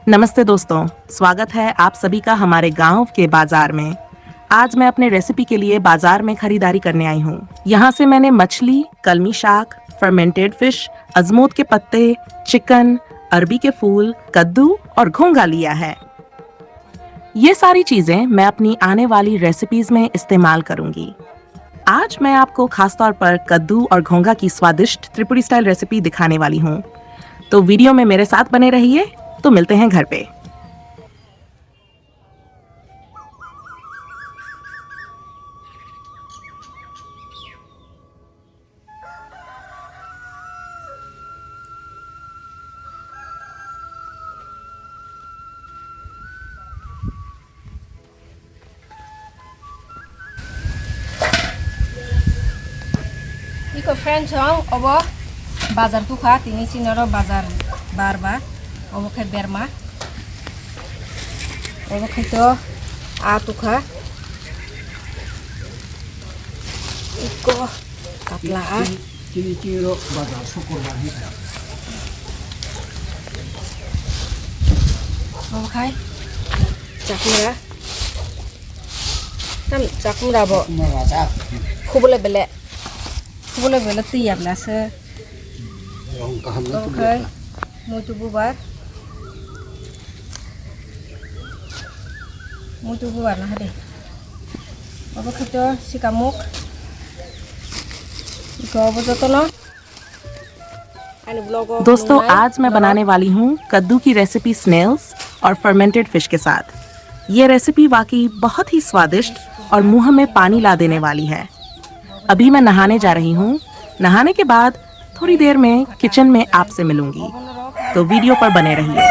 नमस्ते दोस्तों, स्वागत है आप सभी का हमारे गांव के बाजार में। आज मैं अपने रेसिपी के लिए बाजार में खरीदारी करने आई हूँ। यहाँ से मैंने मछली, कलमी शाक, फर्मेंटेड फिश, अजमोद के पत्ते, चिकन, अरबी के फूल, कद्दू और घोंगा लिया है। ये सारी चीजें मैं अपनी आने वाली रेसिपीज में इस्तेमाल करूंगी। आज मैं आपको खासतौर पर कद्दू और घोंगा की स्वादिष्ट त्रिपुरी स्टाइल रेसिपी दिखाने वाली हूँ। तो वीडियो में मेरे साथ बने रहिए। तो मिलते हैं घर पे। Iko friends hong obo bazar tukha tini sinoro bazar barba obo khe berma obo khe to a tukha iko katla a Kini kiro bazar syukur banget ya. obo khai chakmura tam chakmura bo Merasa khubule bele tiap la se yang kahamnya obo tuh khai mutu bubar na hade obo khe to sikamuk iko obo jotono दोस्तों, आज मैं बनाने वाली हूँ कद्दू की recipe Snell's और fermented fish के साथ। ये रेसिपी वाकई बहुत ही स्वादिष्ट और मुंह में पानी ला देने वाली है। अभी मैं नहाने जा रही हूँ। नहाने के बाद थोड़ी देर में किचन में आपसे मिलूंगी, तो वीडियो पर बने रहिए।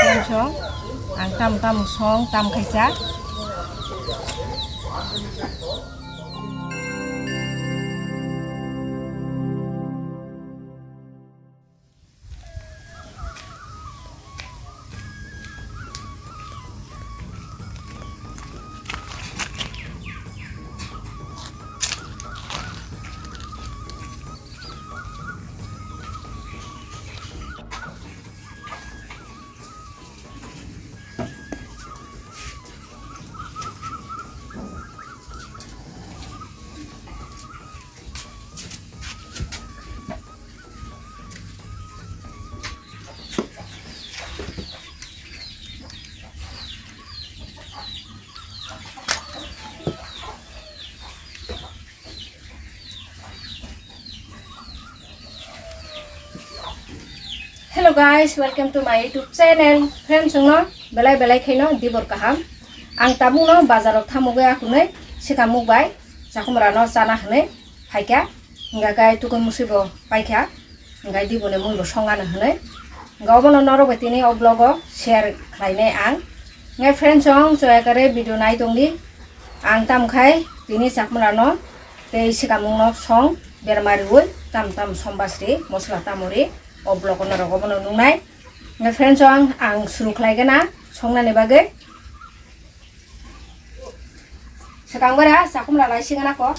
Hello guys, welcome to my YouTube channel. Friends, no, belai khaino dibor kaham. Ang tamu no bazarok thamuge akunai sikamuk bai. Sakumra no sana hne phaika. Nga kai tukon musibo paikha. Nga dibone mui bo songana hne. Nga obono noro betini oblogo share khlainai ang. Nga friends song joyakare video nai tongni. Ang tam khai tini sakumra no tei sikamuk no song bermari oi tam sombasri mosla tamori. Oblog on rok obono nungnai ngai friends ang suru khlaigena songnani bagoi sekangbara sakumra lai singana ko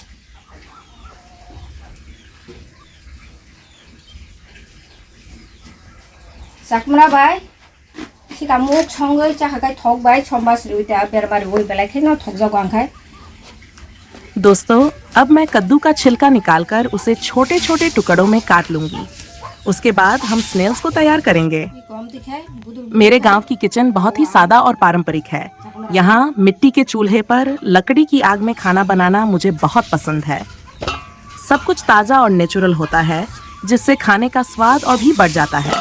sakumra bai sikamuk songai chahakai thok bai sombas ruita bermari oi belai kheno thok jago angkhai। दोस्तों, अब मैं कद्दू का छिलका निकालकर उसे छोटे छोटे टुकड़ों में काट लूंगी। उसके बाद हम स्नेल्स को तैयार करेंगे। मेरे गांव की किचन बहुत ही सादा और पारंपरिक है। यहाँ मिट्टी के चूल्हे पर लकड़ी की आग में खाना बनाना मुझे बहुत पसंद है। सब कुछ ताज़ा और नेचुरल होता है, जिससे खाने का स्वाद और भी बढ़ जाता है।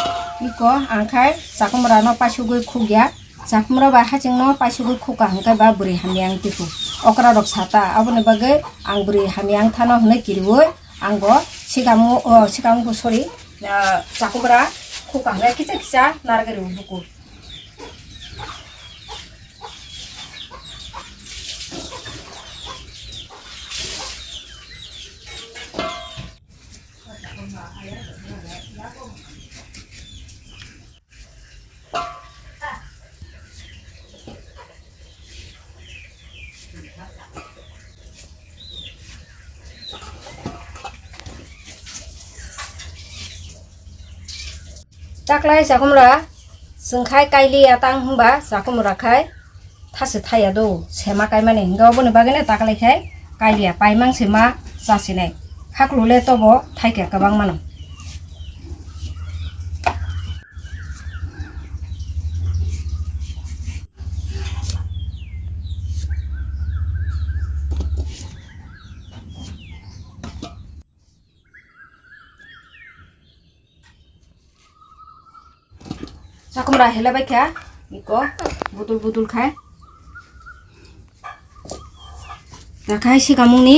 Sakmura ba haching no paisugu khuka hangkai ba buri hamiang tiku okra rok sata abone bagai ang buri hamiang thano hne kirwoi ang bo sikamu ko sorry sakmura khuka hangkai kicha nargari buku Taklay sakumra जोंखाय काइलि आतां होनबा जाखम राखाय थासे थाया दो सेमा काइ माने गावबोनो बागैनो दाखलायखाय काइलिया पाइमां सेमा जासिनाय खाखलुले तबो थाइके गोबां मानो जाखमरा हेलाबाय क्या इको बुतुल बुतुल खाय दाखाय सिगामुंनि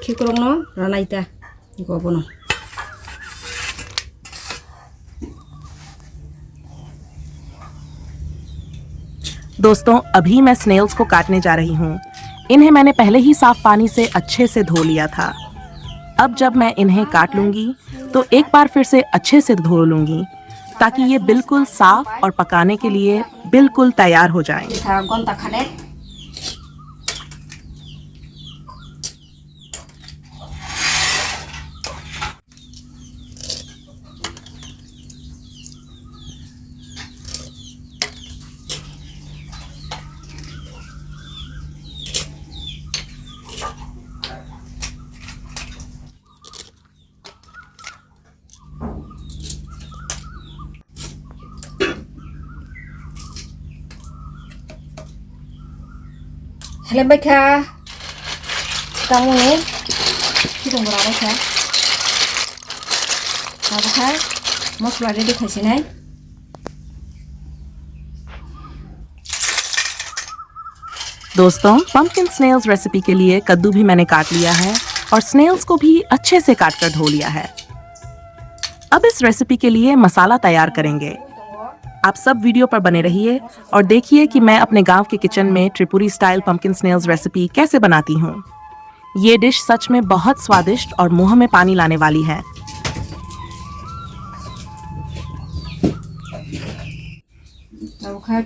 खिक्रंनो रानाइता इको बनो दोस्तों अभी मैं स्नेल्स को काटने जा रही हूँ। इन्हें मैंने पहले ही साफ पानी से अच्छे से धो लिया था। अब जब मैं इन्हें काट लूंगी तो एक बार फिर से अच्छे से धो लूंगी ताकि ये बिल्कुल साफ और पकाने के लिए बिल्कुल तैयार हो जाएं। हेलाबाय क्या सिगामुंनि खिक्रंबो राबाय क्या राबाय मस्ला रेडी खायसिनाय दोस्तों पंपकिन स्नेल्स रेसिपी के लिए कद्दू भी मैंने काट लिया है और स्नेल्स को भी अच्छे से काटकर धो लिया है। अब इस रेसिपी के लिए मसाला तैयार करेंगे। आप सब वीडियो पर बने रहिए और देखिए कि मैं अपने गांव के किचन में Tripuri style pumpkin snails recipe कैसे बनाती हूँ। ये डिश सच में बहुत स्वादिष्ट और मुंह में पानी लाने वाली है।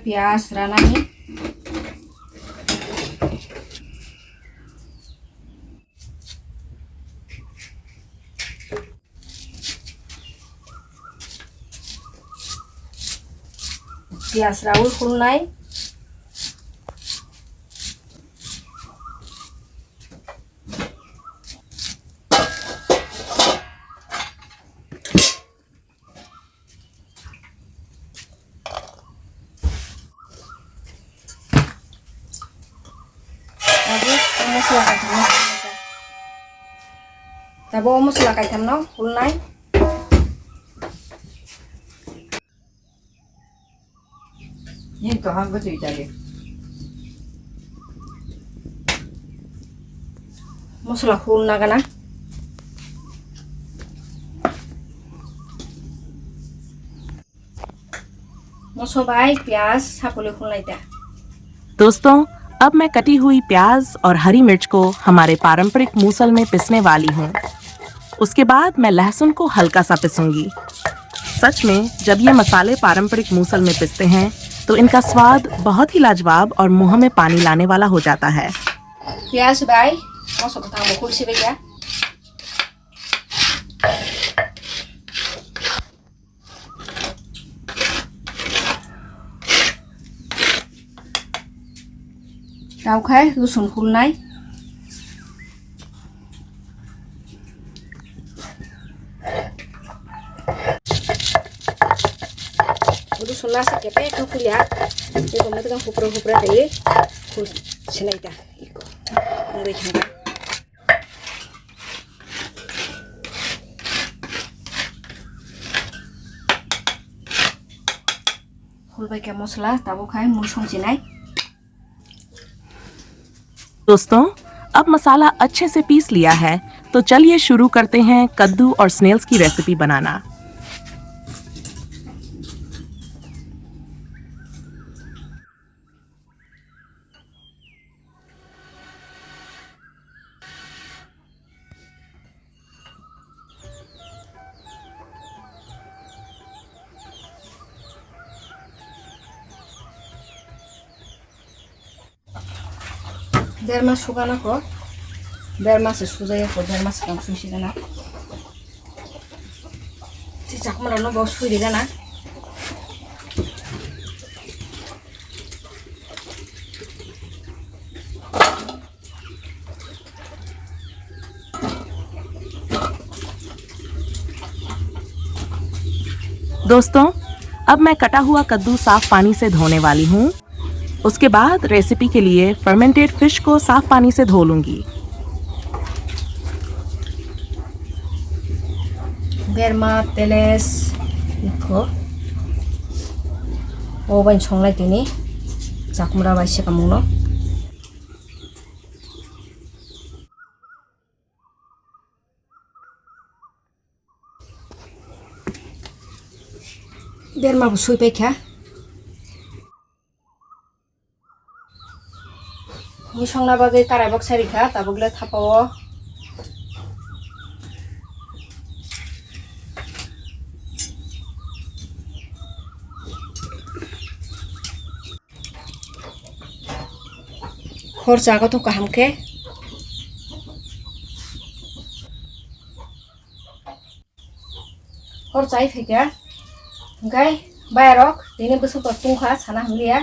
प्याज रानानि पियाज Raul खुलनाय tabo mosla kaitam no hulnai ये तो हम बस इटाली mosla hulna gana मोसोबाई प्याज सापुले हुलनाय दा दोस्तों अब मैं कटी हुई प्याज और हरी मिर्च को हमारे पारंपरिक मूसल में पिसने वाली हूँ। उसके बाद मैं लहसुन को हल्का सा पिसूंगी। सच में जब ये मसाले पारंपरिक मूसल में पिसते हैं तो इनका स्वाद बहुत ही लाजवाब और मुंह में पानी लाने वाला हो जाता है। प्याज बाई मोसो को थांबो खुलसी बेया दाउखाय रुसुन हुलनाय रुसुन लासे केपे खुलिया बेखौ मोजां हुप्रो हुप्रो थायो खुल सिनायदा इखौ ओरै थांगा हुलबाय के मसला दाउखाय मुल संजिनाय। दोस्तों अब मसाला अच्छे से पीस लिया है तो चलिए शुरू करते हैं कद्दू और स्नेल्स की रेसिपी बनाना। देर मास सुगानाखौ देर माससो सुजायोखौ देर मास गाहाम सुसिगोना जाखमारावनो बाव सुइदो जाना दोस्तों, अब मैं कटा हुआ कद्दू साफ पानी से धोने वाली हूँ। उसके बाद रेसिपी के लिए फर्मेंटेड फिश को साफ पानी से धो लूंगी। बेरमा तेलेस इको ओवन संलाय दिनी जाकुमरा बाइसे कामुनो बेरमा बुसुई पैख्या मुई संना बागै काराय बक सारिखा ताबुगले थापावो हर जागाथ' काहामखे हर जाय फैगा ओमफ्राय बायरक दिनै बोसोर तंखा साना हमलिया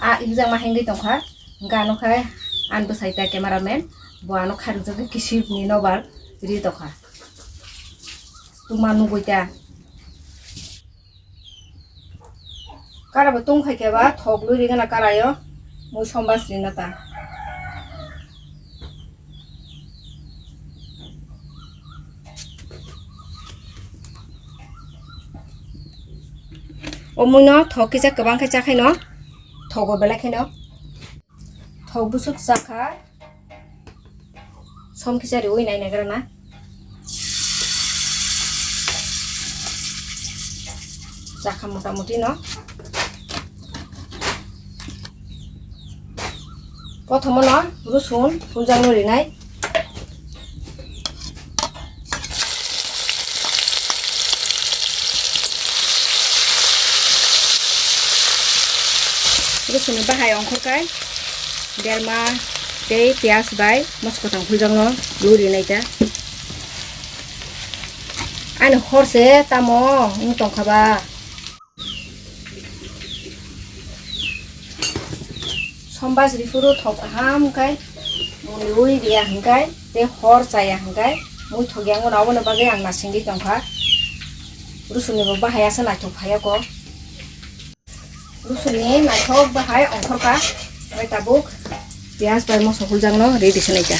आ इगजाम माहेंगै तंखा गानोखाय आन बसायता केमेरामेन बुआनो खारुजों किसिबनि नबार रि तखा तुमा नुगैता काराबो तंखायखेबा थगलु रिगाना कारायो मुई समबास रिनाता ओमुनो थग किजा गोबां खायजाखायनो थगो बेलाखायनो थग बुसुक जाखा सम किजारि उइनाय नागिरना जाखा मोटामुटि न प्रथम न रुसुन फुलजां नरिनाय रुसुन बाहाय अंखरखाय देरमा दै पियाज बाय मस्कथां फुलजां लुरिनायता आनो हरसे तामो तंखाबा समबाजरिफोरो थग हामखाय मुलुइ रिया हंखाय ते हर जाया हंखाय मुइ थगियां उनावनो बागै आं नासिंगि तंखा रुसुननिबो बाहायासो नायथ'फायागो रुसुननि नायथ'क बाहाय अंखरखा ओमफ्राय ताबुक पियाज बाय मस्ला फुलजांनो रेडि सोनायता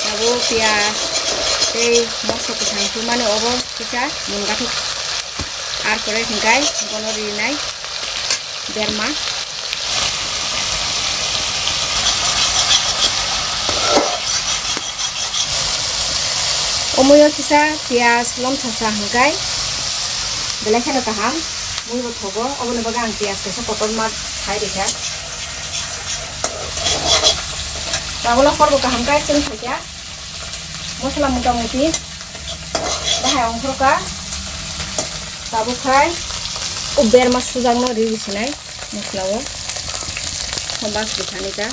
ताबुक पियाज दै मस्ला गोथांखौ माने अबो किसा मुनगाथ' आर करे हंखाय गनो रिनाय बेरमा अमयो किसा पियाज लमसासा हंखाय बेलाखायनो गाहाम मुइबो थगो अबनो बागै आं पियाज कैसा कटन मा खाय रेखा दाबोला खरबो गाहामखाय जों खायखा मस्ला मुटामुटि बाहाय अंखरखा ताबुखाय बेरमा सुजांनो रेडि सोनाय मस्लाओ समबास बिखानिका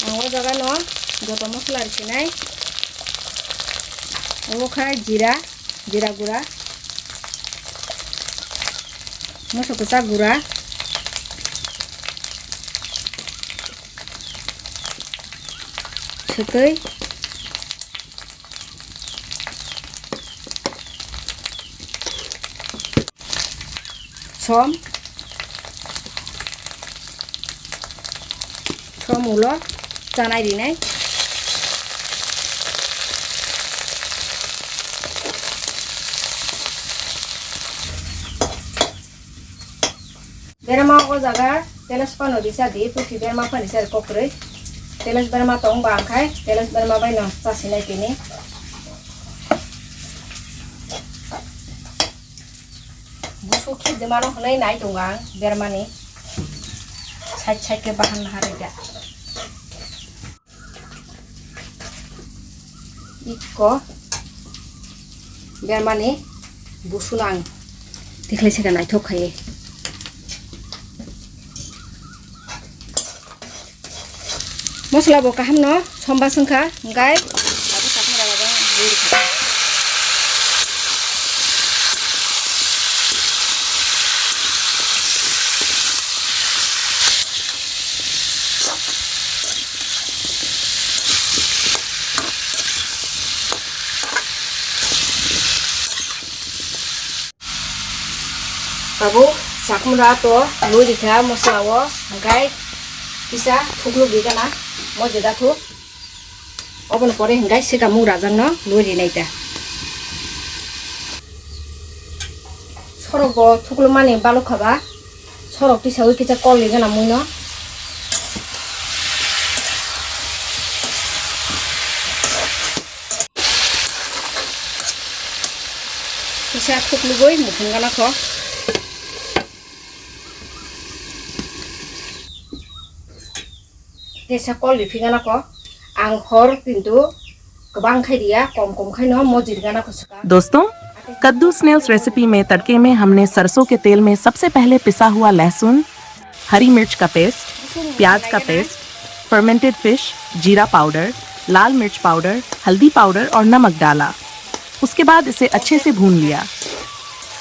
आंगो जागा न जत मस्ला रिसिनाय ओखाय जीरा गुरा मस्ला गोसा गुरा छकै सम उलर जानाय रिनाय बेरमा ओ जागा तेलस पानो दिसा दे पुथि बेरमा पानिसा कोक्रै तेलस बेरमा तंग बांखाय तेलस बेरमा बाय न चासिनाय तिनि बुसु खिदमानो हनै नाय दंगा बेरमानि साइड के बाहान हारैदा इको बेरमानि बुसुनां देखलायसेगा नायथ'खायो मस्ला बो काहाम न समबा संखा गाय दाबो साखरा बाबा बुरि babu sakumra to lui dikha mosla wo hangkai kisa thuklu bigana mo jeda thu obon pore hangkai sikamu rajang no lui rinai ta sorok bo thuklu mani balu khaba sorok ti sawi kisa kol ligana mui no kisa thuklu goi mukhung gana kho desa kol lipigana ko ang hor kintu kebang khai dia kom khai no mojir gana ko suka दोस्तों, कद्दू Snell's recipe में तड़के में हमने सरसों के तेल में सबसे पहले पिसा हुआ लहसुन, हरी मिर्च का पेस्ट, प्याज का पेस्ट, फर्मेंटेड फिश, जीरा पाउडर, लाल मिर्च पाउडर, हल्दी पाउडर और नमक डाला। उसके बाद इसे अच्छे से भून लिया।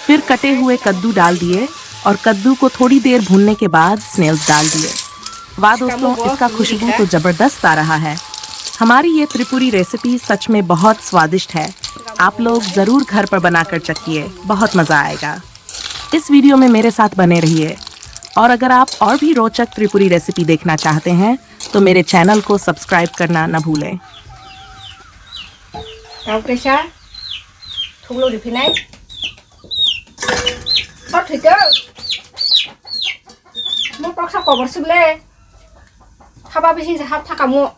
फिर कटे हुए कद्दू डाल दिए और कद्दू को थोड़ी देर भूनने के बाद स्नेल्स डाल दिए। वाह दोस्तों, इसका खुशबू तो जबरदस्त आ रहा है। हमारी ये त्रिपुरी रेसिपी सच में बहुत स्वादिष्ट है। आप लोग जरूर घर पर बनाकर चखिए, बहुत मजा आएगा। इस वीडियो में मेरे साथ बने रहिए और अगर आप और भी रोचक त्रिपुरी रेसिपी देखना चाहते हैं तो मेरे चैनल को सब्सक्राइब करना न भूलें। pressure thuklu dipinai or thika mo proksa cover sible khaba bisi hab thakamu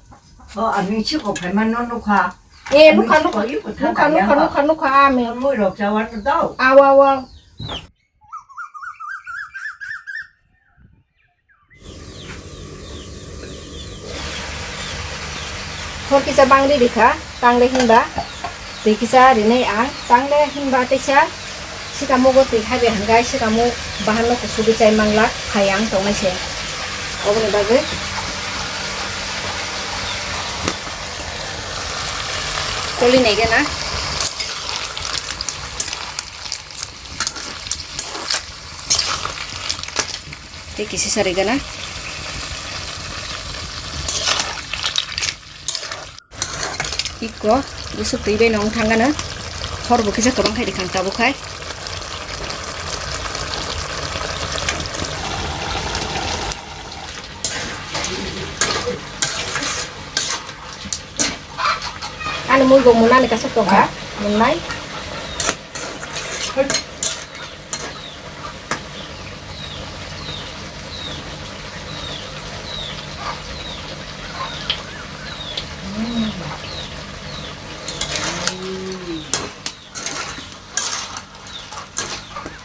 Anh chưa có phải mà nó khá. e lukha ame Môi rột sao anh đâu? awa Thôi kisa bang đi dikha tang le hinba ti kisa rinai ang tang le hinba techa sikamu go ti habe hangai sikamu bahan lo kusubi chai mangla khayang tongai se obone bage koli nei gana ti kisi sari gana iko busuk ti be nong thangana hor bu kisa kabang khai dikhang ta bu khai Ano mo go muna ni kasok ka? Munay.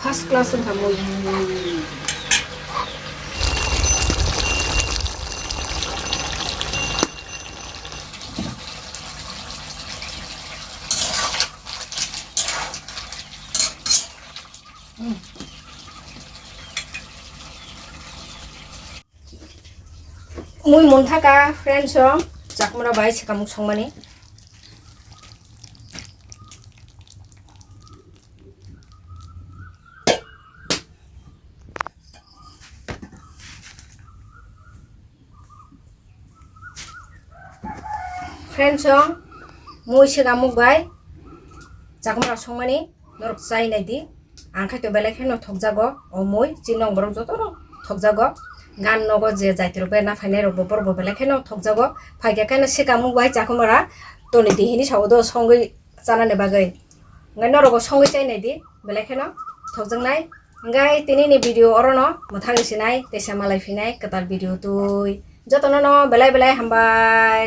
First class ang kamoy. Mui mun thaka friends song jakmura bai sikamuk songmani friends song mui sikamuk bai jakmura songmani norok chai nai di angkai to belai kheno thokjago o mui chinong borok joto ro thokjago gan nogo je jaitiro be na faine ro bopor bobele kheno thokjago phaike kana sikamu bai jakumara toni dihini sawodo songoi chana ne bagai ngai norogo songoi chai nai di belai kheno thokjangnai ngai tini ni video orono muthang sinai tesa malai finai katal video tui jotono no belai belai hambai